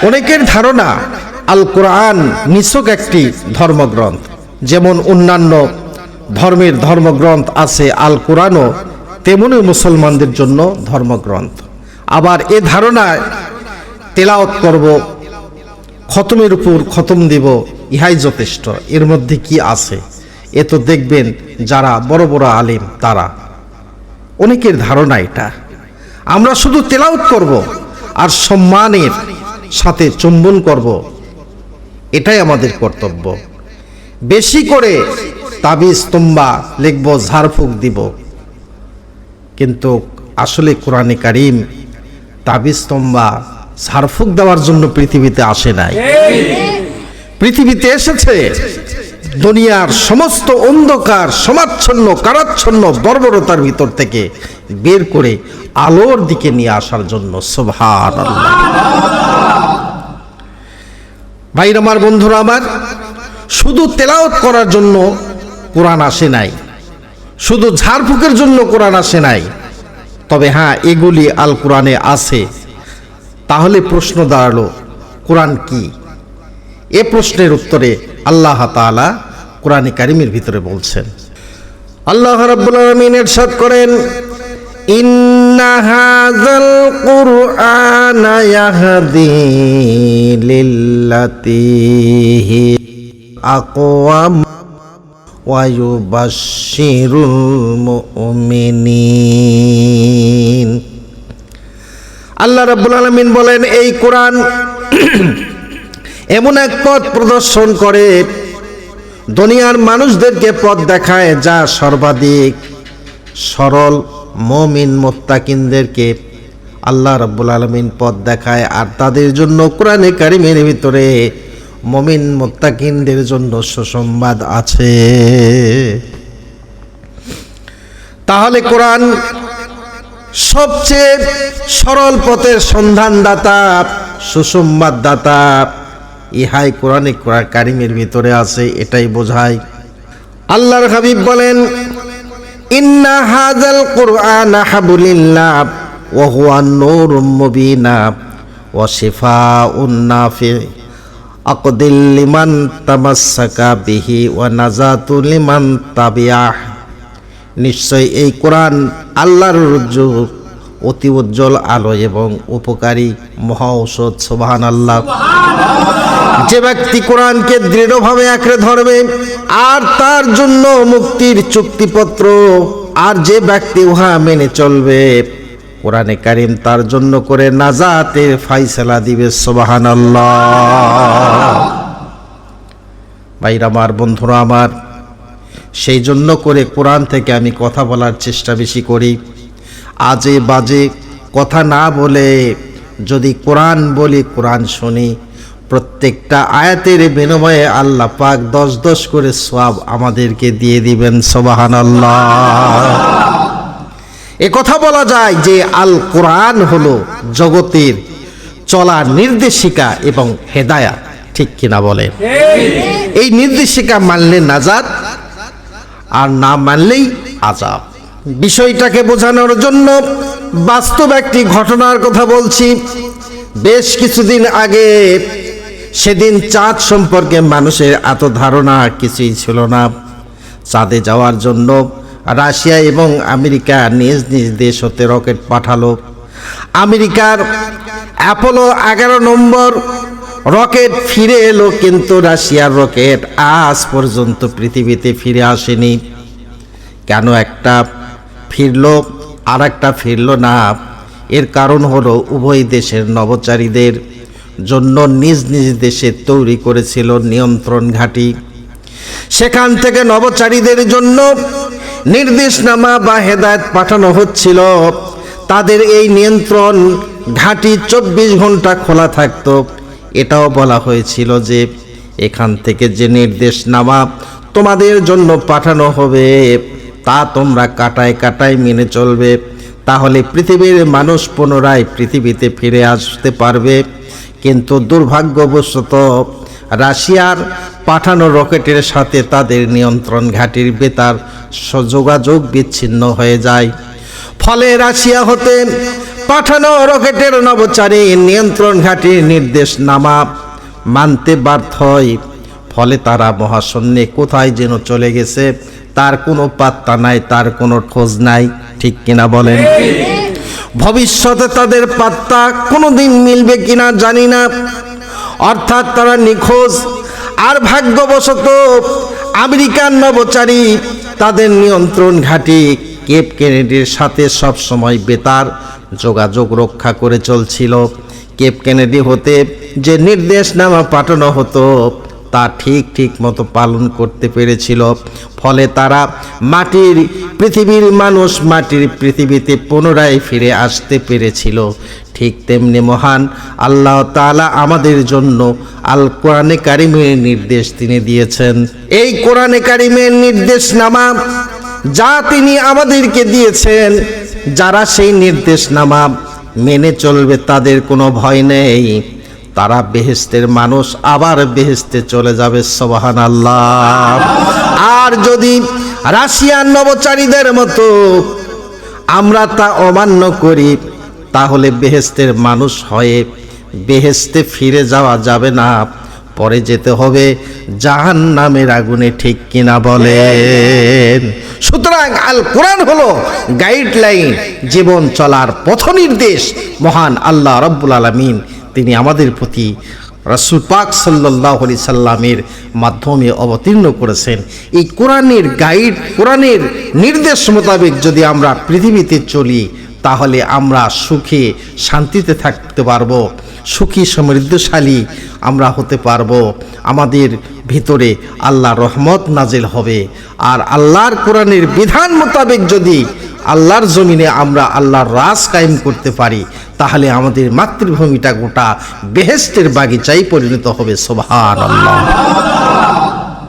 অনেকের ধারণা আল কোরআন নিছক একটি ধর্মগ্রন্থ, যেমন অন্যান্য ধর্মের ধর্মগ্রন্থ আছে, আল কোরআনও তেমনই মুসলমানদের জন্য ধর্মগ্রন্থ। আবার এ ধারণায় তেলাওয়াত করব, খতমের উপর খতম দিব, ইহাই যথেষ্ট। এর মধ্যে কি আছে? এ তো দেখবেন যারা বড় বড় আলেম তারা, অনেকের ধারণা এটা আমরা শুধু তেলাওয়াত করব আর সম্মানের সাথে চুম্বন করব, এটাই আমাদের কর্তব্য। বেশি করে তাবিজ তুম্বা লিখব, ঝাড়ফুঁক দিব, কিন্তু আসলে কোরআনে কারীম তাবিজ তুম্বা ঝাড়ফুঁক দেওয়ার জন্য পৃথিবীতে আসে নাই। পৃথিবীতে এসেছে দুনিয়ার সমস্ত অন্ধকার, সমাচ্ছন্ন, কারাচ্ছন্ন বর্বরতার ভিতর থেকে বের করে আলোর দিকে নিয়ে আসার জন্য। সুবহানাল্লাহ। ভাইরা আমার, বন্ধুরা আমার, শুধু তেলাওয়াত করার জন্য কোরআন আসে নাই, শুধু ঝাড়ফুঁকের জন্য কোরআন আসে নাই। তবে হ্যাঁ, এগুলি আল কোরআনে আছে। তাহলে প্রশ্ন দাঁড়ালো, কোরআন কি? এ প্রশ্নের উত্তরে আল্লাহ তাআলা কোরআনে কারীমের ভিতরে বলছেন। আল্লাহ রাব্বুল আলামিন ইরশাদ করেন, ইন্না হাযাল কুরআনা ইয়াহদি লিল্লাতী হি আকওয়াম ওয়া ইউবাশশিরুল মুমিনিন। আল্লাহ রাব্বুল আলামিন বলেন, এই কোরআন এমন এক পথ প্রদর্শন করে, দুনিয়ার মানুষদেরকে পথ দেখায় যা সর্বাধিক সরল। মুমিন মুত্তাকিনদেরকে আল্লাহ রাব্বুল আলামিন পথ দেখায়, আর তাদের জন্য কোরআনে কারীমের ভিতরে মুমিন মুত্তাকিনদের জন্য সুসংবাদ আছে। তাহলে কোরআন সবচেয়ে সরল পথের সন্ধানদাতা, সুসংবাদদাতা, ইহাই কোরআনে কারীমের ভিতরে আছে, এটাই বোঝায়। আল্লাহর হাবিব বলেন, ইন্না হাযাল কুরআনা হাবলিল্লাহ ওয়া হুয়া নূরুম মুবিন ওয়া শিফাউন নাফি আকদিল লিমান তামাসসাকা বিহি ওয়া নাজাতুল লিমান তাবিআহ। নিশ্চয় এই কোরআন আল্লাহর রজ্জু, অতি উজ্জ্বল আলো এবং উপকারী মহা ঔষধ। সুবহানাল্লাহ। যে ব্যক্তি কোরআনকে দৃঢ়ভাবে আঁকড়ে ধরবে আর তার জন্য মুক্তির চুক্তিপত্র, আর যে ব্যক্তি উহা মেনে চলবে, কোরআনে কারীম তার জন্য করে নাজাতের ফায়সালা দিবে। সুবহানাল্লাহ। ভাইরা আমার, বন্ধুরা আমার, সেই জন্য করে কোরআন থেকে আমি কথা বলার চেষ্টা বেশি করি। আজে বাজে কথা না বলে যদি কোরআন বলি, কোরআন শুনি, প্রত্যেকটা আয়াতের বিনিময়ে আল্লাহ পাক 10 করে সওয়াব আমাদেরকে দিয়ে দিবেন। সুবহানাল্লাহ। এ কথা বলা যায় যে আল কোরআন হলো জগতের চলার নির্দেশিকা এবং হেদায়াত। ঠিক কিনা বলেন? এই নির্দেশিকা মানলে নাজাত, আর না মানলেই আযাব। বিষয়টাকে বোঝানোর জন্য বাস্তব একটি ঘটনার কথা বলছি। বেশ কিছুদিন আগে, সেদিন চাঁদ সম্পর্কে মানুষের এত ধারণা কিছুই ছিল না। চাঁদে যাওয়ার জন্য রাশিয়া এবং আমেরিকা নিজ নিজ দেশ হতে রকেট পাঠালো। আমেরিকার অ্যাপোলো 11 নম্বর রকেট ফিরে এলো, কিন্তু রাশিয়ার রকেট আজ পর্যন্ত পৃথিবীতে ফিরে আসেনি। কেন একটা ফিরলো আর একটা ফিরলো না? এর কারণ হলো উভয় দেশের নভোচারীদের জন্য নিজ নিজ দেশে তৈরি করেছিল নিয়ন্ত্রণ ঘাঁটি। সেখান থেকে নভোচারীদের জন্য নির্দেশনামা বা হেদায়েত পাঠানো হচ্ছিল। তাদের এই নিয়ন্ত্রণ ঘাঁটি 24 ঘন্টা খোলা থাকতো। এটাও বলা হয়েছিল যে এখান থেকে যে নির্দেশনামা তোমাদের জন্য পাঠানো হবে তা তোমরা কাটায় কাটায় মেনে চলবে, তাহলে পৃথিবীর মানুষ পুনরায় পৃথিবীতে ফিরে আসতে পারবে। কিন্তু দুর্ভাগ্যবশত রাশিয়ার পাঠানো রকেটের সাথে তাদের নিয়ন্ত্রণ ঘাঁটির বেতার যোগাযোগ বিচ্ছিন্ন হয়ে যায়। ফলে রাশিয়া হতে পাঠানো রকেটের নভোচারী নিয়ন্ত্রণ ঘাঁটির নির্দেশনামা মানতে ব্যর্থ হয়, ফলে তারা মহাশূন্যে কোথায় যেন চলে গেছে, তার কোনো পাত্তা নাই, তার কোনো খোঁজ নাই। ঠিক কিনা বলেন? ভবিষ্যতে তাদের পাত্তা কোনোদিন মিলবে কিনা জানি না, অর্থাৎ তারা নিখোঁজ। আর ভাগ্যবশত আমেরিকান নভোচারী তাদের নিয়ন্ত্রণ ঘাঁটি কেপ কেনেডির সাথে সব সময় বেতার যোগাযোগ রক্ষা করে চলছিল। কেপ কেনেডি হতে যে নির্দেশনামা পাঠানো হতো তা ঠিক মতো পালন করতে পেরেছিল, ফলে তারা পৃথিবীর মানুষ মাটির পৃথিবীতে পুনরায় ফিরে আসতে পেরেছিল। ঠিক তেমনি মহান আল্লাহ তাআলা আমাদের জন্য আল কোরআনে কারিমের নির্দেশ তিনি দিয়েছেন। এই কোরআনে কারিমের নির্দেশনামা যা তিনি আমাদেরকে দিয়েছেন, যারা সেই নির্দেশনামা মেনে চলবে তাদের কোনো ভয় নেই, তারা বেহেশতের মানুষ আবার বেহেশতে চলে যাবে। সুবহানাল্লাহ। আর যদি রাশিয়ান নভোচারীদের মতো আমরা তা অমান্য করি, তাহলে বেহেশতের মানুষ হয়ে বেহেশতে ফিরে যাওয়া যাবে না, পরে যেতে হবে জাহান্নামের আগুনে। ঠিক কিনা বলেন? সুতরাং আল কোরআন হলো গাইডলাইন, জীবন চলার পথ নির্দেশ। মহান আল্লাহ রাব্বুল আলামিন তিনি আমাদের প্রতি রাসূল পাক সাল্লাল্লাহু আলাইহি সাল্লামের মাধ্যমে অবতীর্ণ করেছেন। এই কোরআনের গাইড, কোরআনের নির্দেশ মোতাবেক যদি আমরা পৃথিবীতে চলি, তাহলে আমরা সুখে শান্তিতে থাকতে পারবো, সুখী সমৃদ্ধশালী আমরা হতে পারবো। আমাদের ভিতরে আল্লাহর রহমত নাজিল হবে। আর আল্লাহর কোরআনের বিধান মোতাবেক যদি আল্লাহর জমিনে আমরা আল্লাহর রাজ কায়েম করতে পারি, তাহলে আমাদের মাতৃভূমিটা গোটা বেহেশতের বাগিচায় পরিণত হবে। সুবহানাল্লাহ।